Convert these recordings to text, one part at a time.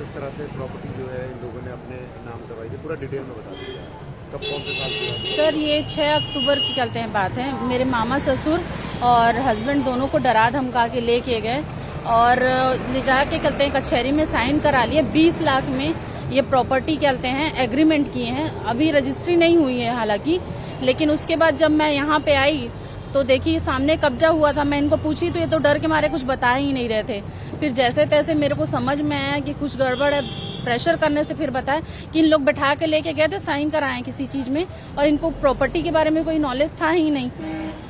किस तरह से प्रॉपर्टी जो है इन लोगों ने अपने नाम करवाई थी, पूरा डिटेल में बता दीजिए। कब कौन से साल की बात है? सर ये 6 अक्टूबर की कहते हैं बात है। मेरे मामा ससुर और हस्बैंड दोनों को डरा धमका के लेके गए और ले जा के कहते हैं कचहरी में साइन करा लिए। 20 लाख में ये प्रॉपर्टी कहते हैं एग्रीमेंट किए हैं। अभी रजिस्ट्री नहीं हुई है हालांकि, लेकिन उसके बाद जब मैं यहाँ पे आई तो देखिए सामने कब्जा हुआ था। मैं इनको पूछी तो ये तो डर के मारे कुछ बता ही नहीं रहे थे। फिर जैसे तैसे मेरे को समझ में आया कि कुछ गड़बड़ है। प्रेशर करने से फिर बताया कि इन लोग बैठा के लेके गए थे साइन कराएं किसी चीज में, और इनको प्रॉपर्टी के बारे में कोई नॉलेज था ही नहीं।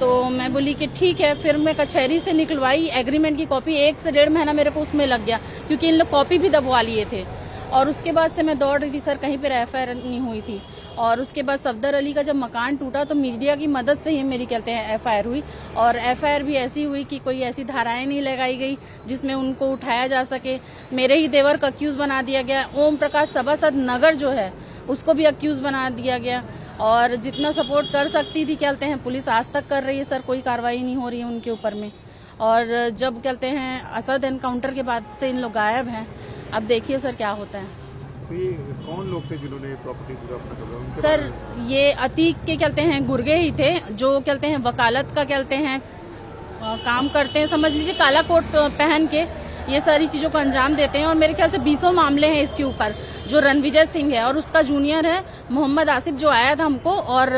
तो मैं बोली कि ठीक है। फिर मैं कचहरी से निकलवाई एग्रीमेंट की कॉपी। 1 से 1.5 महीना मेरे को उसमें लग गया क्योंकि इन लोग कॉपी भी दबवा लिए थे। और उसके बाद से मैं दौड़ रही थी सर, कहीं पर FIR नहीं हुई थी। और उसके बाद सफदर अली का जब मकान टूटा तो मीडिया की मदद से ही मेरी कहते हैं FIR हुई। और FIR भी ऐसी हुई कि कोई ऐसी धाराएं नहीं लगाई गई जिसमें उनको उठाया जा सके। मेरे ही देवर को अक्यूज बना दिया गया। ओम प्रकाश सभासद नगर जो है उसको भी अक्यूज बना दिया गया। और जितना सपोर्ट कर सकती थी कहते हैं पुलिस आज तक कर रही है सर, कोई कार्रवाई नहीं हो रही है उनके ऊपर में। और जब कहते हैं असद एनकाउंटर के बाद से इन लोग गायब हैं। अब देखिए सर क्या होता है। तो ये कौन लोग थे जिन्होंने प्रॉपर्टी पूरा अपना कब्जा? सर ये अतीक के कहते हैं गुर्गे ही थे, जो कहते हैं वकालत का कहते हैं काम करते हैं। समझ लीजिए काला कोट पहन के ये सारी चीजों को अंजाम देते हैं। और मेरे ख्याल से 20 मामले हैं इसके ऊपर। जो रणविजय सिंह है और उसका जूनियर है मोहम्मद आसिफ, जो आया था हमको और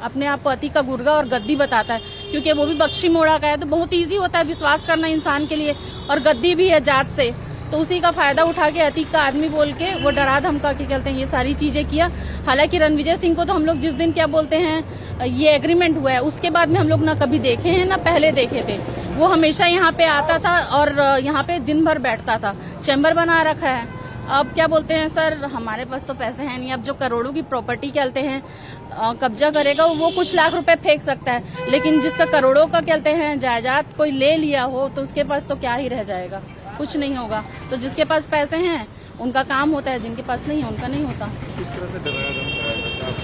अपने आप को अतीक का गुर्गा और गद्दी बताता है, क्योंकि वो भी बख्शी मोड़ा का है। तो बहुत ईजी होता है विश्वास करना इंसान के लिए, और गद्दी भी है जात से। तो उसी का फायदा उठा के अतीक का आदमी बोल के वो डरा धमका के कहते हैं ये सारी चीजें किया। हालांकि रणविजय सिंह को तो हम लोग जिस दिन क्या बोलते हैं ये एग्रीमेंट हुआ है उसके बाद में हम लोग ना कभी देखे हैं ना पहले देखे थे। वो हमेशा यहाँ पे आता था और यहाँ पे दिन भर बैठता था। चैम्बर बना रखा है। अब क्या बोलते हैं सर, हमारे पास तो पैसे हैं नहीं। अब जो करोड़ों की प्रॉपर्टी कहते हैं कब्जा करेगा वो कुछ लाख रुपए फेंक सकता है, लेकिन जिसका करोड़ों का कहते हैं जायदाद कोई ले लिया हो तो उसके पास तो क्या ही रह जाएगा, कुछ नहीं होगा। तो जिसके पास पैसे हैं उनका काम होता है, जिनके पास नहीं है उनका नहीं होता। किस तरह से डराया धमकाया?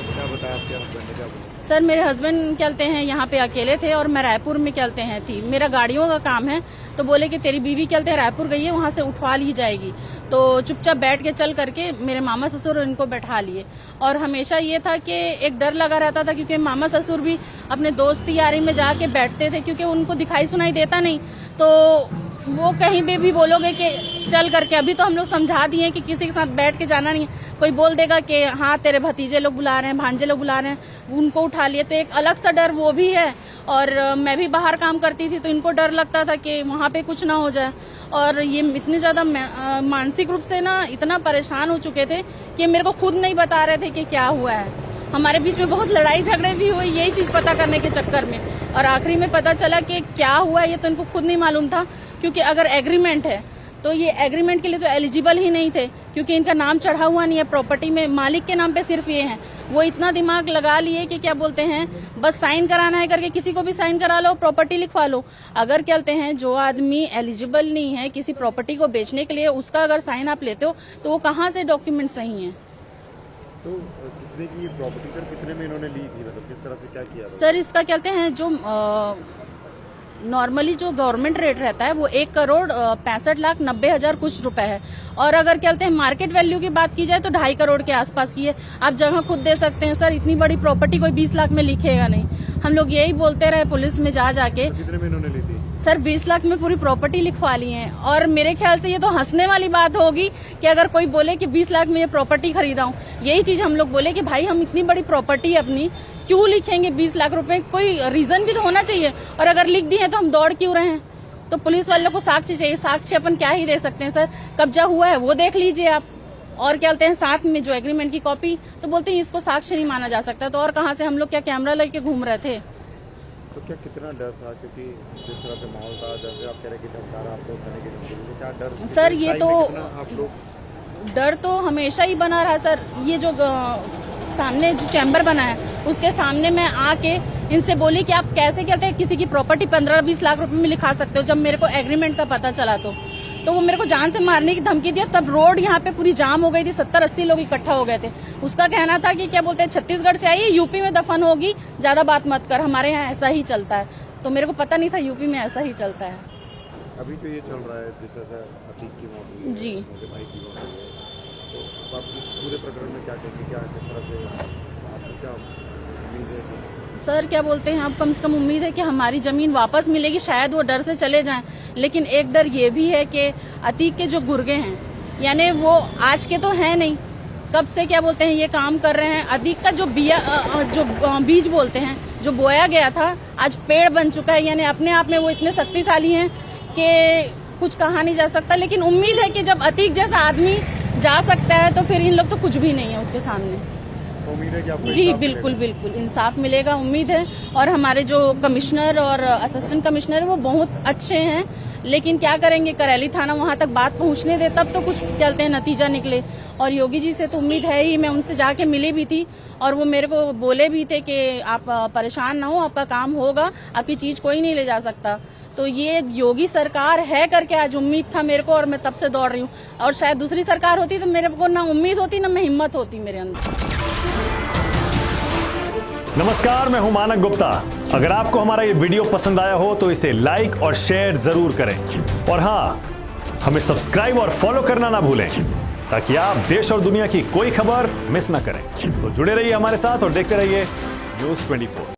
क्या बताया आपके हस्बैंड ने, क्या बोला? सर मेरे हस्बैंड कहते हैं यहाँ पे अकेले थे और मैं रायपुर में कहते हैं थी। मेरा गाड़ियों का काम है, तो बोले कि तेरी बीवी कहते हैं रायपुर गई है, वहां से उठवा ली जाएगी। तो चुपचाप बैठ के चल करके मेरे मामा ससुर इनको बैठा लिए। और हमेशा ये था कि एक डर लगा रहता था, क्योंकि मामा ससुर भी अपने दोस्ती यारी में जाके बैठते थे, क्योंकि उनको दिखाई सुनाई देता नहीं। तो वो कहीं पे भी बोलोगे कि चल करके, अभी तो हम लोग समझा दिए कि किसी के साथ बैठ के जाना नहीं है। कोई बोल देगा कि हाँ तेरे भतीजे लोग बुला रहे हैं, भांजे लोग बुला रहे हैं, उनको उठा लिए। तो एक अलग सा डर वो भी है। और मैं भी बाहर काम करती थी तो इनको डर लगता था कि वहाँ पे कुछ ना हो जाए। और ये इतने ज्यादा मानसिक रूप से ना इतना परेशान हो चुके थे कि मेरे को खुद नहीं बता रहे थे कि क्या हुआ है। हमारे बीच में बहुत लड़ाई झगड़े भी हुए यही चीज पता करने के चक्कर में। और आखिरी में पता चला कि क्या हुआ ये तो इनको खुद नहीं मालूम था, क्योंकि अगर एग्रीमेंट है तो ये एग्रीमेंट के लिए तो एलिजिबल ही नहीं थे, क्योंकि इनका नाम चढ़ा हुआ नहीं है प्रॉपर्टी में। मालिक के नाम पे सिर्फ ये है। वो इतना दिमाग लगा लिए कि क्या बोलते हैं बस साइन कराना है करके किसी को भी साइन करा लो, प्रॉपर्टी लिखवा लो। अगर कहते हैं जो आदमी एलिजिबल नहीं है किसी प्रॉपर्टी को बेचने के लिए, उसका अगर साइन आप लेते हो तो वो कहाँ से डॉक्यूमेंट सही है। तो कितने की प्रॉपर्टी सर, कितने में इन्होंने ली थी, मतलब किस तरह से क्या किया? सर इसका कहते हैं जो नॉर्मली जो गवर्नमेंट रेट रहता है वो 1,65,90,000 कुछ रुपए है। और अगर कहते हैं मार्केट वैल्यू की बात की जाए तो 2.5 करोड़ के आसपास की है। आप जगह खुद दे सकते हैं सर, इतनी बड़ी प्रॉपर्टी कोई 20 लाख में लिखेगा नहीं। हम लोग यही बोलते रहे पुलिस में जाके। तो कितने में इन्होंने ली थी? सर 20 लाख में पूरी प्रॉपर्टी लिखवा ली है। और मेरे ख्याल से ये तो हंसने वाली बात होगी कि अगर कोई बोले कि 20 लाख में ये प्रॉपर्टी खरीदा हूँ। यही चीज हम लोग बोले कि भाई हम इतनी बड़ी प्रॉपर्टी अपनी क्यों लिखेंगे 20 लाख रुपए, कोई रीजन भी तो होना चाहिए। और अगर लिख दी है तो हम दौड़ क्यों रहे हैं? तो पुलिस वालों को साक्ष्य चाहिए। साक्ष्य अपन क्या ही दे सकते हैं सर, कब्जा हुआ है वो देख लीजिए आप। और क्या बोलते हैं साथ में जो एग्रीमेंट की कॉपी, तो बोलते हैं इसको साक्ष्य नहीं माना जा सकता। तो और कहाँ से, हम लोग क्या कैमरा लेके घूम रहे थे? तो क्या कितना डर था, क्योंकि जिस तरह से माहौल था, जैसे आप कह रहे कि धमकारा आपको करने की धमकी दी, क्या डर? सर ये तो आप लोग डर तो हमेशा ही बना रहा सर। ये जो सामने जो चैम्बर बना है उसके सामने मैं आके इनसे बोली कि आप कैसे कहते हैं किसी की प्रॉपर्टी 15-20 लाख रुपए में लिखा सकते हो, जब मेरे को एग्रीमेंट का पता चला तो वो मेरे को जान से मारने की धमकी दिया। तब रोड यहाँ पे पूरी जाम हो गई थी, 70-80 लोग इकट्ठा हो गए थे। उसका कहना था कि क्या बोलते हैं छत्तीसगढ़ से आई है, यूपी में दफन होगी, ज्यादा बात मत कर, हमारे यहाँ ऐसा ही चलता है। तो मेरे को पता नहीं था यूपी में ऐसा ही चलता है। अभी तो ये चल रहा है जिस तरह से अतीक की मौत हुई है, जी। उनके भाई की मौत हुई है, तो आप इस पूरे प्रकरण में क्या कहेंगे, क्या किस तरह से आपको क्या उम्मीद है? सर क्या बोलते हैं, अब कम से कम उम्मीद है कि हमारी ज़मीन वापस मिलेगी, शायद वो डर से चले जाएं। लेकिन एक डर ये भी है कि अतीक के जो गुर्गे हैं, यानी वो आज के तो हैं नहीं, कब से क्या बोलते हैं ये काम कर रहे हैं। अतीक का जो बीज बोलते हैं, जो बोया गया था, आज पेड़ बन चुका है। यानी अपने आप में वो इतने शक्तिशाली हैं कि कुछ कहा नहीं जा सकता। लेकिन उम्मीद है कि जब अतीक जैसा आदमी जा सकता है तो फिर इन लोग तो कुछ भी नहीं है उसके सामने। उम्मीद है कि आपको जी इंसाफ बिल्कुल मिलेगा? बिल्कुल इंसाफ मिलेगा, उम्मीद है। और हमारे जो कमिश्नर और असिस्टेंट कमिश्नर है वो बहुत अच्छे हैं, लेकिन क्या करेंगे, करेली थाना वहां तक बात पहुंचने दे तब तो कुछ कहते हैं नतीजा निकले। और योगी जी से तो उम्मीद है ही, मैं उनसे जाके मिली भी थी और वो मेरे को बोले भी थे कि आप परेशान ना हो, आपका काम होगा, आपकी चीज कोई नहीं ले जा सकता। तो ये योगी सरकार है करके आज उम्मीद था मेरे को, और मैं तब से दौड़ रही हूँ। और शायद दूसरी सरकार होती तो मेरे को ना उम्मीद होती ना मैं हिम्मत होती मेरे अंदर। नमस्कार, मैं हूं मानक गुप्ता। अगर आपको हमारा ये वीडियो पसंद आया हो तो इसे लाइक और शेयर जरूर करें, और हाँ, हमें सब्सक्राइब और फॉलो करना ना भूलें ताकि आप देश और दुनिया की कोई खबर मिस ना करें। तो जुड़े रहिए हमारे साथ और देखते रहिए News 24।